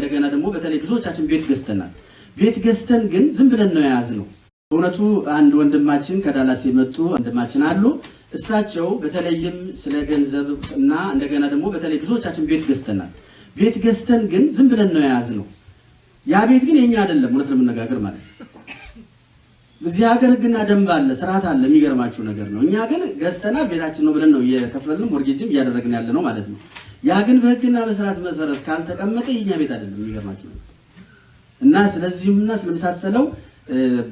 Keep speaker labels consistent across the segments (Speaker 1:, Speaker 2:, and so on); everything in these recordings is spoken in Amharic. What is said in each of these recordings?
Speaker 1: እንደገና ደግሞ በተለይ ብዙዎቻችን ቤት ገዝተናል ቤት ገዝተን ግን ዝም ብለን ነው ያዝነው እውነቱ አንድ ወንድማችን ከዳላስ የመጡ ወንድማችን አሉ እሳቸው በተለይም ስለ ገንዘብ እና እንደገና ደግሞ በተለይ ብዙዎቻችን ቤት ገዝተናል ቤት ገዝተን ግን ዝም ብለን ነው ያዝነው ያ ቤት ግን የኛ አይደለም እውነት ለምንነጋገር ማለት እዚህ ሀገር ግና ደንብ አለ ስርዓት አለ የሚገርማችሁ ነገር ነው እኛ ግን ገዝተናል ቤታችን ነው ብለን ነው የከፈልን ሞርጌጅም ያደረግን ያለ ነው ማለት ነው ያ ግን በህግና በስርዓት መሰረት ካልተቀመጠ የኛ ቤት አይደለም የሚገርማችሁ እና ስለዚህምና ስለምሳሰለው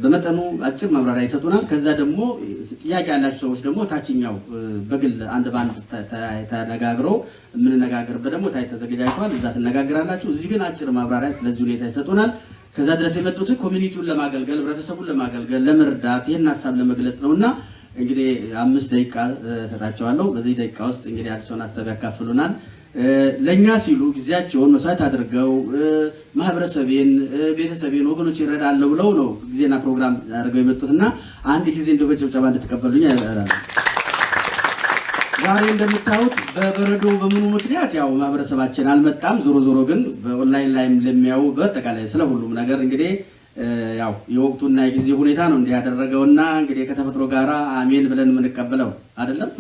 Speaker 1: በመጠኑ አጭር ማብራሪያ ይሰጡናል ከዛ ደግሞ ጥያቄ ያላችሁ ሰዎች ደግሞ ታችኛው በግል አንድ ባንድ ተነጋግረው ምን ነጋገርበት ደግሞ ተዘጋጅቷል እዛ ተነጋግራላችሁ እዚህ ግን አጭር ማብራሪያ ስለዚህ ሁኔታ ይሰጡናል ከዛ ድረስ የመጡት ኮሚኒቲውን ለማገልገል ህብረተሰቡን ለማገልገል ለመርዳት ይሄን ሐሳብ ለመግለጽ ነውና እንግዲህ 5 ደቂቃ ሰጣቸዋለሁ በዚህ ደቂቃ ውስጥ እንግዲህ አዲሱን ሐሳብ ያካፍሉናል ለኛ ሲሉ ጊዜያቸውን መስዋዕት አድርገው ማህበረሰቤን ቤተሰቤን ወገኖች ይረዳሉ ብለው ነው ጊዜና ፕሮግራም አድርገው የመጡትና አንድ ጊዜ እንደው በጭብጨባ እንድትቀበሉኝ ዛሬ እንደምታዩት በበረዶ በመኑ ምክንያት ያው ማህበረሰባችን አልመጣም ዞሮ ግን በኦንላይን ላይም ለሚያው በተቃላይ ስለ ሁሉም ነገር እንግዲህ ያው የወቅቱና የጊዜ ሁኔታ ነው እንዲያደረገውና እንግዲህ ከተፈጥሮ ጋራ አሜን ብለን የምንቀበለው አይደለም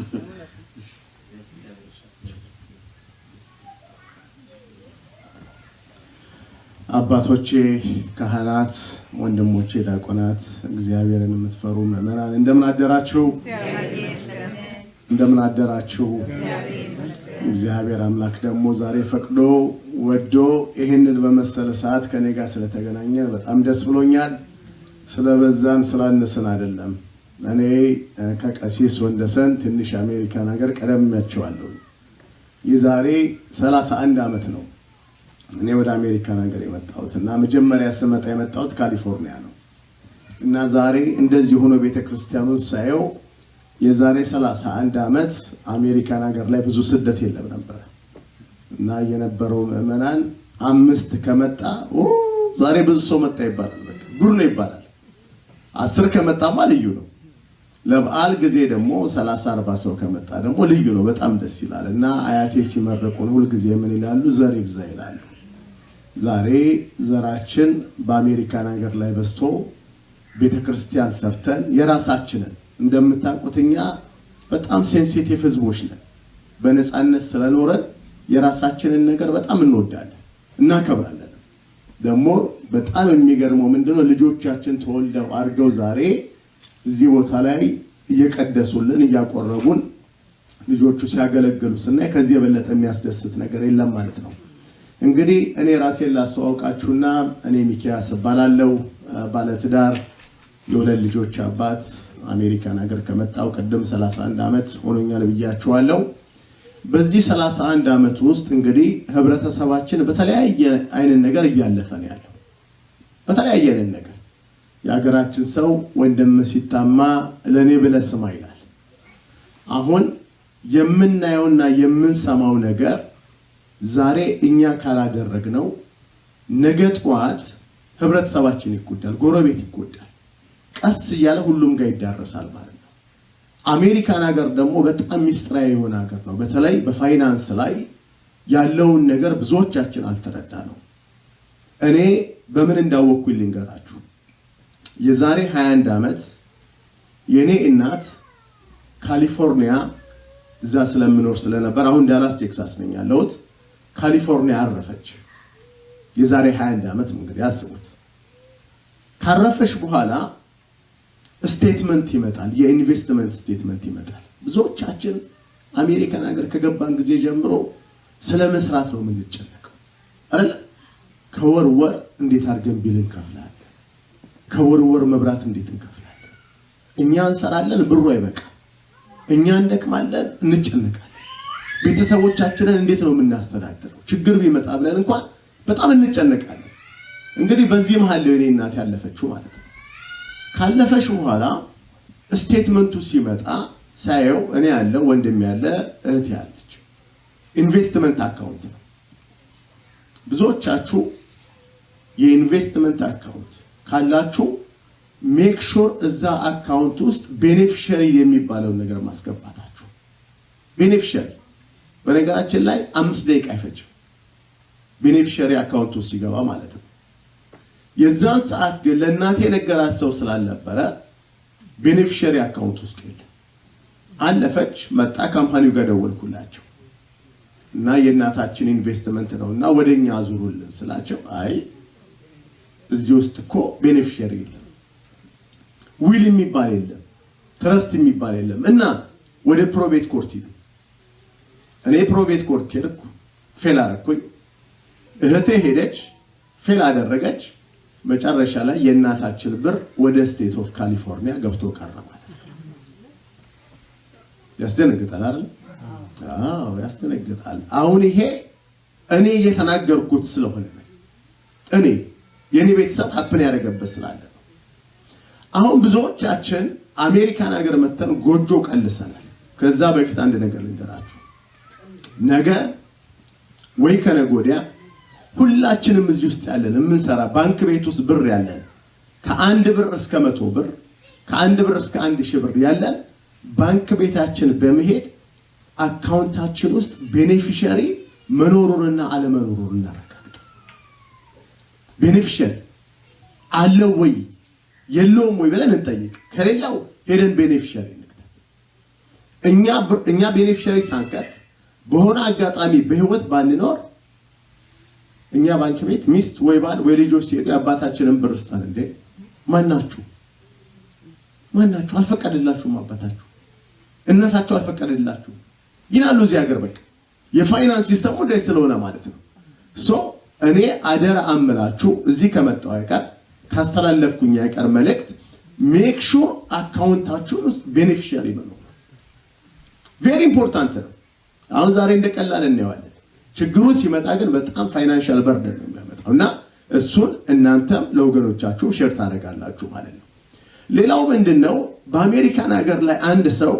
Speaker 2: አባቶቼ ካህናት ወንድሞቼ ዲያቆናት እግዚአብሔርን የምትፈሩ ምእመናን እንደምን አደራችሁ እግዚአብሔር አምላክ ደግሞ ዛሬ ፈቅዶ ወዶ ይሄንን በመሰለ ሰዓት ከኔ ጋር ስለተገናኘን በጣም ደስ ብሎኛል ስለበዛን ስላነስን አይደለም እኔ ከቀሲስ ወንደሰን ትንሽ አሜሪካን ሀገር ቀደምያቸዋለሁ የዛሬ 31 ዓመት ነው እኔ ወደ አሜሪካን ሀገር የመጣሁትና መጀመሪያ ስመጣ የመጣሁት ካሊፎርኒያ ነው እና ዛሬ እንደዚህ ሆኖ ቤተክርስቲያኑን ሳየው የዛሬ 31 ዓመት አሜሪካን ሀገር ላይ ብዙ ስደት የለም ነበር እና የነበረው ምእመናን 5 ከመጣ ዛሬ ብዙ ሰው መጣ ይባላል በቃ ጉር ነው ይባላል 10 ከመጣማ ልዩ ነው ለበዓል ጊዜ ደግሞ 30-40 ሰው ከመጣ ደግሞ ልዩ ነው በጣም ደስ ይላልና አያቴ ሲመረቁን ሁሉ ጊዜ ምን ይላሉ ዘር ይብዛ ይላሉ ዛሬ ዘራችን በአሜሪካን ሀገር ላይ በስቶ ቤተክርስቲያን ሰርተን የራሳችንን እንደምታውቁትኛ በጣም ሴንሲቲቭ ህዝቦች ነን በነፃነት ስለኖረን የራሳችንን ነገር በጣም እንወዳለን እናከብራለን ደግሞ በጣም የሚገርመው ምንድነው ልጆቻችን ተወልደው አርገው ዛሬ እዚህ ቦታ ላይ እየቀደሱልን እያቆረቡን ልጆቹ ሲያገለግሉና ከዚህ የበለጠ የሚያስደስት ነገር የለም ማለት ነው እንግዲህ እኔ ራሴን ላስተዋውቃችሁና እኔ ሚኪያስ እባላለሁ ባለትዳር የሁለት ልጆች አባት አሜሪካን ሀገር ከመጣው ቀደም 31 ዓመት ሆኖኛል ብያችኋለሁ በዚህ 31 ዓመት ውስጥ እንግዲህ ህብረተሰባችን በተለያየ አይነት ነገር እያለፈ ነው ያለው በተለያየ አይነት ነገር የሀገራችን ሰው ወንድም ሲታማ ለኔ ብለህ ስማ ይላል አሁን የምናየውና የምንሰማው ነገር ዛሬ እኛ ካላደረግነው ነገ ጧት ህብረተሰባችን ይጎዳል ጎረቤት ይጎዳል ቀስ እያለ ሁሉም ጋር ይዳረሳል ማለት ነው አሜሪካን ሀገር ደግሞ በጣም ሚስጥራዊ የሆነ ሀገር ነው በተለይ በፋይናንስ ላይ ያለውን ነገር ብዙዎቻችን አልተረዳነው እኔ በምን እንዳወቅኩኝ ልንገራችሁ የዛሬ 21 ዓመት የኔ እናት ካሊፎርኒያ እዛ ስለምኖር ስለነበር አሁን ዳላስ ቴክሳስ ነኝ ያለሁት ካሊፎርኒያ አረፈች የዛሬ 21 ዓመት እንግዲህ አስቡት ካረፈች በኋላ ስቴትመንት ይመጣል የኢንቨስትመንት ስቴትመንት ይመጣል ብዙዎቻችን አሜሪካን ሀገር ከገባን ጊዜ ጀምሮ ስለመስራት ነው የምንጨነቀው አይደል ከወር እንዴት አድርገን ቢል እንከፍላለን ከወር መብራት እንዴት እንከፍላለን እኛ እንሰራለን ብሩ አይበቃ እኛ እንደክማለን እንጨነቃለን ቤተሰቦቻችንን እንዴት ነው የምናስተዳድረው ችግር ቢመጣ ብለን እንኳን በጣም እንጨነቃለን እንግዲህ በዚህ መሃል የኔ እናት ያለፈችው ማለት ነው ካለፈሽ በኋላ ስቴትመንቱ ሲመጣ ሳየው እኔ ያለው ወንድም ያለ እህት ያለች ኢንቨስትመንት አካውንት ነው ብዙዎቻችሁ የኢንቨስትመንት አካውንት ካላችሁ ሜክ ሹር እዛ አካውንት ውስጥ ቤኔፊሻሪ የሚባለው ነገር ማስገባታችሁ ቤኔፊሻሪ በነገራችን ላይ 5 ደቂቃ አይፈጅም ቤኔፊሻሪ አካውንት ውስጥ ሲገባ ማለት ነው። የዛን ሰዓት ግን ለእናቴ ነገራት ሰው ስላልነበረ ቤኔፊሻሪ አካውንት ውስጥ የለም። አለፈች መጣ ካምፓኒው ጋር ደወልኩላቸው እና የእናታችን ኢንቨስትመንት ነውና ወደኛ አዙሩልን ስላቸው አይ እዚህ ውስጥ እኮ ቤኔፊሻሪ የለም፣ ዊል የሚባል የለም፣ ትረስት የሚባል የለም እና ወደ ፕሮቤት ኮርት ሂዱ። እኔ ፕሮቤት ኮርት ሄድኩ፣ ፌል አደረኩኝ። እህቴ ሄደች፣ ፌል አደረገች። መጨረሻ ላይ የእናታችን ብር ወደ ስቴት ኦፍ ካሊፎርኒያ ገብቶ ቀረ ማለት ነው። ያስደነግጣል አይደል? አዎ ያስደነግጣል። አሁን ይሄ እኔ እየተናገርኩት ስለሆነ ነው። እኔ የኔ ቤተሰብ ሀፕን ያደረገበት ስላለ ነው። አሁን ብዙዎቻችን አሜሪካን ሀገር መተን ጎጆ ቀልሰናል። ከዛ በፊት አንድ ነገር ልንገራችሁ። ነገ ወይ ከነገ ወዲያ ሁላችንም እዚህ ውስጥ ያለን የምንሰራ ባንክ ቤት ውስጥ ብር ያለን ከ1 ብር እስከ 100 ብር ከ1 ብር እስከ 1000 ብር ያለን ባንክ ቤታችን በመሄድ አካውንታችን ውስጥ ቤኔፊሻሪ መኖሩንና አለመኖሩን እናረጋግጥ። ቤኔፊሻሪ አለው ወይ የለውም ወይ ብለን እንጠይቅ። ከሌላው ሄደን ቤኔፊሻሪ እንክተት። እኛ ቤኔፊሻሪ ሳንከት በሆነ አጋጣሚ በህይወት ባንኖር እኛ ባንክ ቤት ሚስት ወይ ባል ወይ ልጆች ሲሄዱ አባታችንን ብር ስጣን እንዴ ማናችሁ አልፈቀደላችሁም፣ አባታችሁ እናታችሁ አልፈቀደላችሁ ይላሉ እዚህ ሀገር። በቃ የፋይናንስ ሲስተሙ እንደዚህ ስለሆነ ማለት ነው። እኔ አደራ አምላችሁ እዚህ ከመጣው አይቀር ካስተላለፍኩኝ አይቀር መልእክት ሜክ ሹር አካውንታችሁን ውስጥ ቤኔፊሻሪ መኖር ቬሪ ኢምፖርታንት ነው። አሁን ዛሬ እንደቀላል እናየዋለን። ችግሩ ሲመጣ ግን በጣም ፋይናንሻል በርደን ነው የሚያመጣውና እሱን እናንተም ለወገኖቻችሁ ሼር ታደርጋላችሁ ማለት ነው። ሌላው ምንድነው በአሜሪካን ሀገር ላይ አንድ ሰው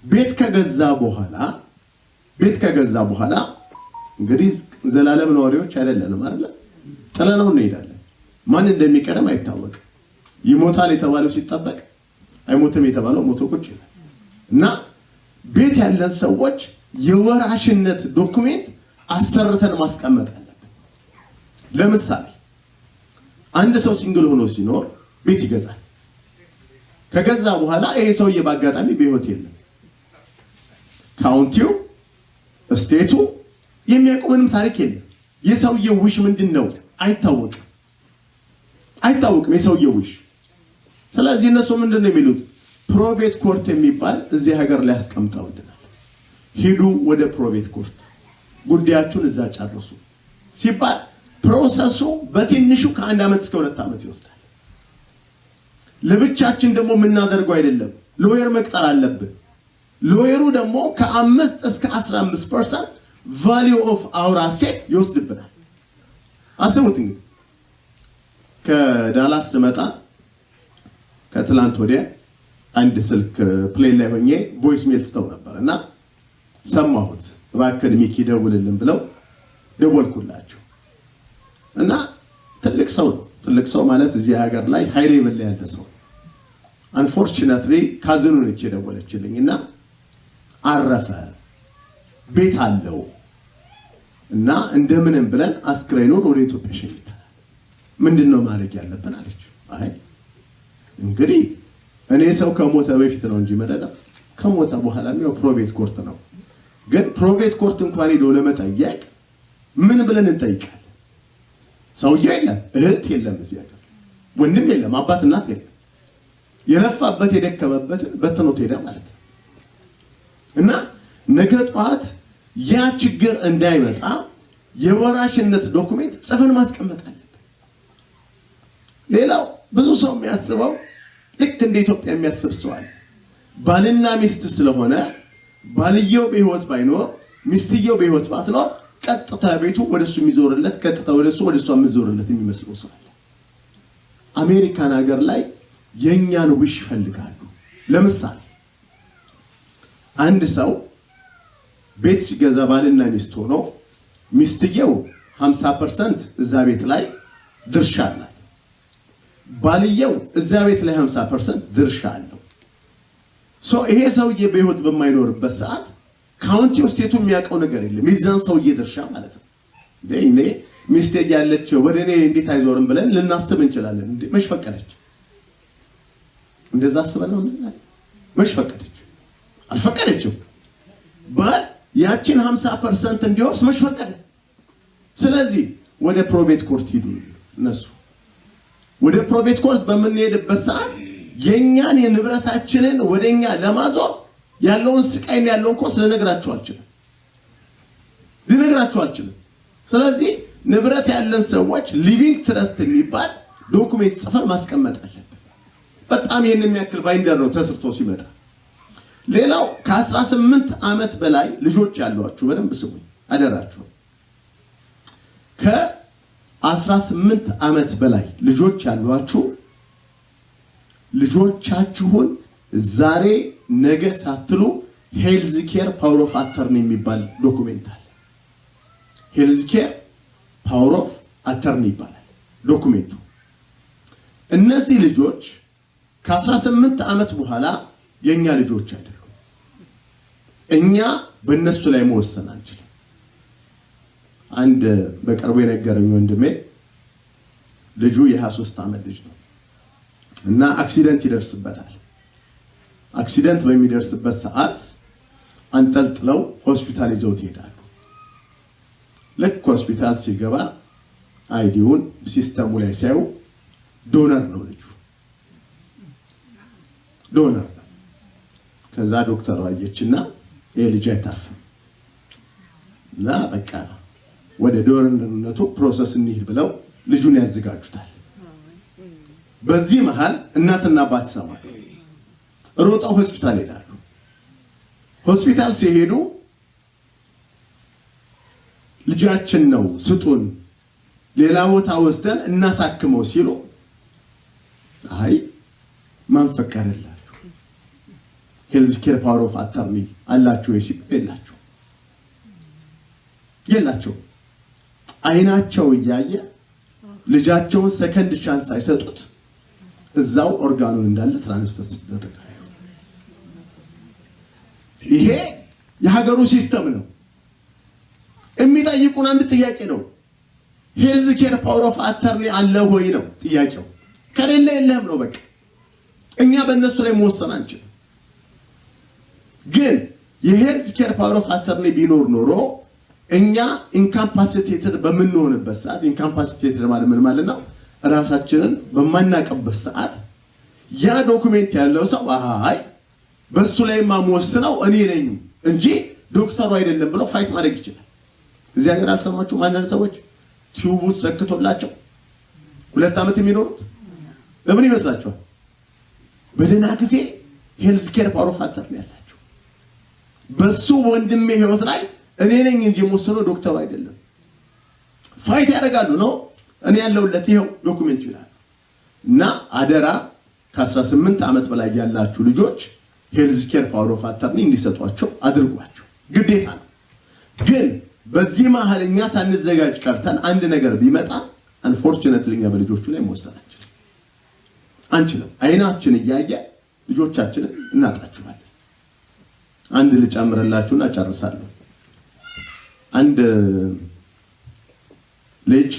Speaker 2: ቤት ከገዛ በኋላ እንግዲህ ዘላለም ነዋሪዎች አይደለንም አይደል? ጥለነው እንሄዳለን። ማን እንደሚቀደም አይታወቅም። ይሞታል የተባለው ሲጠበቅ አይሞትም የተባለው ሞቶ ቁጭ ይላል እና ቤት ያለን ሰዎች የወራሽነት ዶክሜንት አሰርተን ማስቀመጥ አለብን። ለምሳሌ አንድ ሰው ሲንግል ሆኖ ሲኖር ቤት ይገዛል። ከገዛ በኋላ ይሄ ሰውዬ በአጋጣሚ በህይወት የለም። ካውንቲው ስቴቱ የሚያውቀው ምንም ታሪክ የለም። የሰውዬው ውሽ ምንድነው አይታወቅም የሰውዬው ውሽ። ስለዚህ እነሱ ምንድነው የሚሉት ፕሮቤት ኮርት የሚባል እዚህ ሀገር ላይ አስቀምጠውልናል። ሂዱ ወደ ፕሮቤት ኮርት ጉዳያችሁን እዛ ጨርሱ ሲባል ፕሮሰሱ በትንሹ ከ1 ዓመት እስከ 2 ዓመት ይወስዳል። ለብቻችን ደግሞ የምናደርገው አይደለም፣ ሎየር መቅጠር አለብን። ሎየሩ ደግሞ ከ5 እስከ 15% ቫልዩ ኦፍ አወር አሴት ይወስድብናል። አስቡት እንግዲህ ከዳላስ ስመጣ ከትላንት ወዲያ አንድ ስልክ ፕሌን ላይ ሆኜ ቮይስ ሜል ስተው ነበርና ሰማሁት። እባክህ ሚኪ ደውልልን ብለው ደወልኩላቸው እና ትልቅ ሰው ማለት እዚህ ሀገር ላይ ሃይ ሌቭል ላይ ያለ ሰው አንፎርቹኔትሊ ካዝኑ ነች የደወለችልኝና አረፈ ቤት አለው እና እንደምንም ብለን አስክሬኑን ወደ ኢትዮጵያ ሸኝተናል። ምንድነው ማድረግ ያለብን አለች። አይ እንግዲህ እኔ ሰው ከሞተ በፊት ነው እንጂ መደዳ ከሞተ በኋላ ነው ፕሮቤት ኮርት ነው። ግን ፕሮቤት ኮርት እንኳን ሄዶ ለመጠየቅ ምን ብለን እንጠይቃለን? ሰውዬው የለም፣ እህት የለም፣ እዚህ ሀገር ወንድም የለም፣ አባት እናት የለም። የለፋበት የደከመበት በትኖት ሄደ ማለት ነው። እና ነገ ጧት ያ ችግር እንዳይመጣ የወራሽነት ዶክሜንት ጽፈን ማስቀመጥ አለብን። ሌላው ብዙ ሰው የሚያስበው ልክ እንደ ኢትዮጵያ የሚያስብ ሰው አለ። ባልና ሚስት ስለሆነ ባልየው በህይወት ባይኖር ሚስትየው በህይወት ባትኖር ቀጥታ ቤቱ ወደሱ የሚዞርለት ቀጥታ ወደሱ የሚዞርለት የሚመስለው ሰው አለ። አሜሪካን ሀገር ላይ የኛን ውሽ ይፈልጋሉ። ለምሳሌ አንድ ሰው ቤት ሲገዛ ባልና ሚስት ሆኖ ሚስትየው 50% እዛ ቤት ላይ ድርሻ አላት፣ ባልየው እዛ ቤት ላይ 50% ድርሻ አለው። ይሄ ሰውዬ በህይወት በማይኖርበት ሰዓት ካውንቲ ውስጥ የቱ የሚያውቀው ነገር የለም፣ የዛን ሰውዬ ድርሻ ማለት ነው። እኔ ሚስቴ ያለች ወደኔ እንዴት አይዞርም ብለን ልናስብ እንችላለን። እንዴ መች ፈቀደች? እንደዛ አስበን ነው መች ፈቀደች? አልፈቀደችም። ባል ያችን 50% እንዲወርስ መች ፈቀደ? ስለዚህ ወደ ፕሮቤት ኮርት ሂዱ እነሱ። ወደ ፕሮቤት ኮርት በምንሄድበት ሰዓት የኛን የንብረታችንን ወደኛ ለማዞር ያለውን ስቃይና ያለውን ኮስት ልነግራችሁ አልችልም። ስለዚህ ንብረት ያለን ሰዎች ሊቪንግ ትረስት የሚባል ዶኩሜንት ጽፈን ማስቀመጥ አለብን። በጣም ይሄን የሚያክል ባይንደር ነው ተሰርቶ ሲመጣ። ሌላው ከ18 ዓመት በላይ ልጆች ያሏችሁ በደንብ ስሙኝ አደራችሁ። ከ18 ዓመት በላይ ልጆች ያሏችሁ ልጆቻችሁን ዛሬ ነገ ሳትሉ ሄልዝ ኬር ፓወር ኦፍ አተርኒ የሚባል ዶኩሜንት አለ። ሄልዝ ኬር ፓወር ኦፍ አተርኒ ይባላል ዶኩሜንቱ። እነዚህ ልጆች ከ18 ዓመት በኋላ የኛ ልጆች አይደሉም። እኛ በእነሱ ላይ መወሰን አንችልም። አንድ በቅርቡ የነገረኝ ወንድሜ ልጁ የ23 ዓመት ልጅ ነው እና አክሲደንት ይደርስበታል። አክሲደንት በሚደርስበት ሰዓት አንጠልጥለው ሆስፒታል ይዘውት ይሄዳሉ። ልክ ሆስፒታል ሲገባ አይዲውን ሲስተሙ ላይ ሲያዩ ዶነር ነው ልጁ፣ ዶነር። ከዛ ዶክተር አየችና ይሄ ልጅ አይታርፍም እና በቃ ወደ ዶነርነቱ ፕሮሰስ እንሂድ ብለው ልጁን ያዘጋጁታል። በዚህ መሃል እናትና አባት ሰማሉ። ሮጣው ሆስፒታል ሄዳሉ። ሆስፒታል ሲሄዱ ልጃችን ነው ስጡን፣ ሌላ ቦታ ወስደን እናሳክመው ሲሉ አይ ማን ፈቀደላችሁ? ሄልዝ ኬር ፓወር ኦፍ አተርኒ አላችሁ ወይ? የላቸው። አይናቸው እያየ ልጃቸውን ሰከንድ ቻንስ አይሰጡት፣ እዛው ኦርጋኑን እንዳለ ትራንስፈር ይደረጋል። ይሄ የሀገሩ ሲስተም ነው። የሚጠይቁን አንድ ጥያቄ ነው። ሄልዝ ኬር ፓወር ኦፍ አተርኒ አለ ወይ ነው ጥያቄው። ከሌለ የለህም ነው በቃ። እኛ በእነሱ ላይ መወሰን አንችልም። ግን የሄልዝ ኬር ፓወር ኦፍ አተርኒ ቢኖር ኖሮ እኛ ኢንካፓሲቴትድ በምንሆንበት ሰዓት፣ ኢንካፓሲቴትድ ማለት ምን ማለት ነው? ራሳችንን በማናቀበት ሰዓት ያ ዶኩሜንት ያለው ሰው አይ በሱ ላይ ማወስነው እኔ ነኝ እንጂ ዶክተሩ አይደለም ብሎ ፋይት ማድረግ ይችላል። እዚህ ሀገር አልሰማችሁም? አንዳንድ ሰዎች ቲዩቡት ዘክቶላቸው 2 ዓመት የሚኖሩት ለምን ይመስላችኋል? በደህና ጊዜ ሄልዝ ኬር ፓወር ኦፍ አተርኒ ያላቸው በሱ ወንድሜ ህይወት ላይ እኔ ነኝ እንጂ የምወስነው ዶክተሩ አይደለም። ፋይት ያደርጋሉ ነው እኔ ያለውለት ይሄው ዶኩሜንት ይላል። እና አደራ ከ18 ዓመት በላይ ያላችሁ ልጆች ሄልዝ ኬር ፓወር ኦፍ አተርኒ እንዲሰጧቸው አድርጓቸው፣ ግዴታ ነው። ግን በዚህ መሀል እኛ ሳንዘጋጅ ቀርተን አንድ ነገር ቢመጣ አንፎርቹኔትሊ እኛ በልጆቹ ላይ መወሰን አንችልም። አይናችን እያየ ልጆቻችንን እናጣቸዋለን። አንድ ልጨምርላችሁና ጨርሳለሁ። አንድ ልጅ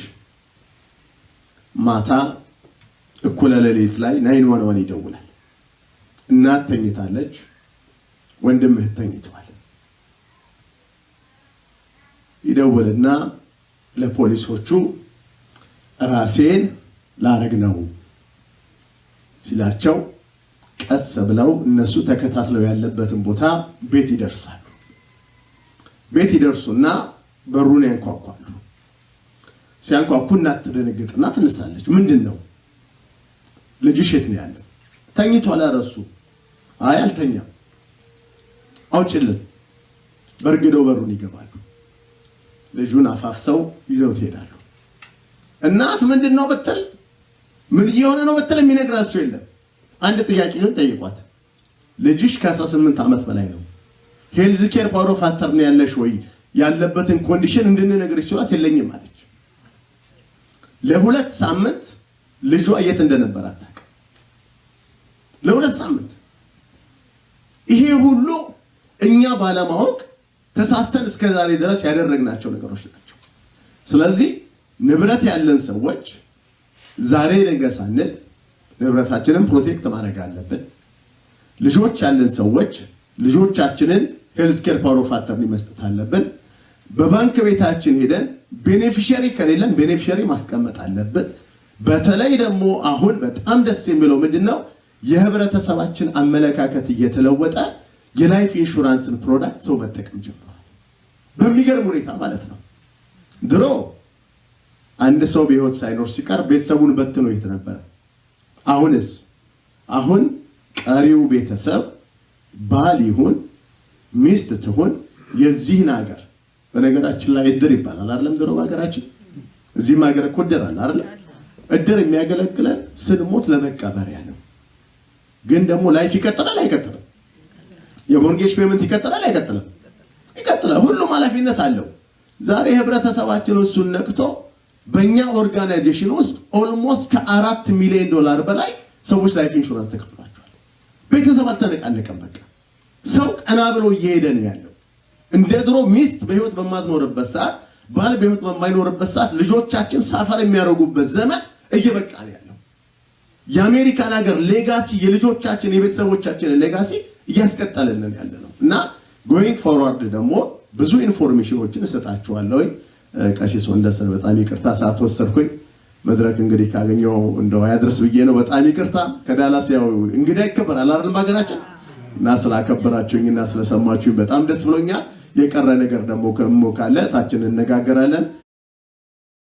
Speaker 2: ማታ እኩለ ሌሊት ላይ 911 ይደውላል። እናት ተኝታለች፣ ወንድም እህት ተኝተዋል። ይደውልና ለፖሊሶቹ ራሴን ላረግ ነው ሲላቸው ቀስ ብለው እነሱ ተከታትለው ያለበትን ቦታ ቤት ይደርሳሉ። ቤት ይደርሱና በሩን ያንኳኳሉ። ሲያንኳኩ እናት ትደነግጥና ትነሳለች። ምንድነው? ልጅሽ የት ነው ያለው? ተኝቷል። አረሱ አይ አልተኛም። አውጭልን። በርግደው በሩን ይገባሉ። ልጁን አፋፍሰው ይዘው ይሄዳሉ። እናት ምንድነው ብትል ምን እየሆነ ነው ብትል የሚነግራት ሰው የለም። አንድ ጥያቄ ግን ጠይቋት። ልጅሽ ከ18 ዓመት በላይ ነው፣ ሄልዝ ኬር ፓወር ኦፍ አተርኒ ያለሽ ወይ? ያለበትን ኮንዲሽን እንድንነግርሽ ሲሏት የለኝም አለች። ለ2 ሳምንት ልጇ የት እንደነበር አታውቅም። ለ2 ሳምንት። ይሄ ሁሉ እኛ ባለማወቅ ተሳስተን እስከዛሬ ድረስ ያደረግናቸው ነገሮች ናቸው። ስለዚህ ንብረት ያለን ሰዎች ዛሬ ነገ ሳንል ንብረታችንን ፕሮቴክት ማድረግ አለብን። ልጆች ያለን ሰዎች ልጆቻችንን ሄልዝ ኬር ፓወር ኦፍ አተርኒ መስጠት አለብን። በባንክ ቤታችን ሄደን ቤኔፊሻሪ ከሌለን ቤኔፊሻሪ ማስቀመጥ አለብን። በተለይ ደግሞ አሁን በጣም ደስ የሚለው ምንድነው የህብረተሰባችን አመለካከት እየተለወጠ የላይፍ ኢንሹራንስን ፕሮዳክት ሰው መጠቀም ጀምሯል። በሚገርም ሁኔታ ማለት ነው። ድሮ አንድ ሰው በህይወት ሳይኖር ሲቀር ቤተሰቡን በትኖ የት ነበር? አሁን ቀሪው ቤተሰብ ባል ይሁን ሚስት ትሁን የዚህን ሀገር በነገራችን ላይ እድር ይባላል አይደለም? ድሮ በሀገራችን እዚህም ሀገር እኮ እድር አለ አይደል? እድር የሚያገለግለን ስንሞት ለመቀበሪያ ነው። ግን ደግሞ ላይፍ ይቀጥላል አይቀጥልም? የሞርጌጅ ፔመንት ይቀጥላል አይቀጥልም? ይቀጥላል። ሁሉም ኃላፊነት አለው። ዛሬ ህብረተሰባችን እሱን ነክቶ በእኛ ኦርጋናይዜሽን ውስጥ ኦልሞስት ከ4 ሚሊዮን ዶላር በላይ ሰዎች ላይፍ ኢንሹራንስ ተከፍሏቸዋል። ቤተሰብ አልተነቃነቀም። በቃ ሰው ቀና ብሎ እየሄደ ነው ያለው። እንደ ድሮ ሚስት በህይወት በማትኖርበት ሰዓት፣ ባል በህይወት በማይኖርበት ሰዓት ልጆቻችን ሳፈር የሚያደርጉበት ዘመን እየበቃ ነው ያለው። የአሜሪካን ሀገር ሌጋሲ የልጆቻችን የቤተሰቦቻችንን ሌጋሲ እያስቀጠልን ያለ ነው እና ጎይንግ ፎርዋርድ ደግሞ ብዙ ኢንፎርሜሽኖችን እሰጣችኋለሁ። ቀሲስ ወንደሰን በጣም ይቅርታ ሰዓት ወሰድኩኝ። መድረክ እንግዲህ ካገኘው እንደው ያድርስ ብዬ ነው። በጣም ይቅርታ። ከዳላስ ያው እንግዲህ ይከበራል አይደል በሀገራችን እና ስላከበራችሁኝና ስለሰማችሁኝ በጣም ደስ ብሎኛል። የቀረ ነገር ደግሞ ካለ ታችን እንነጋገራለን።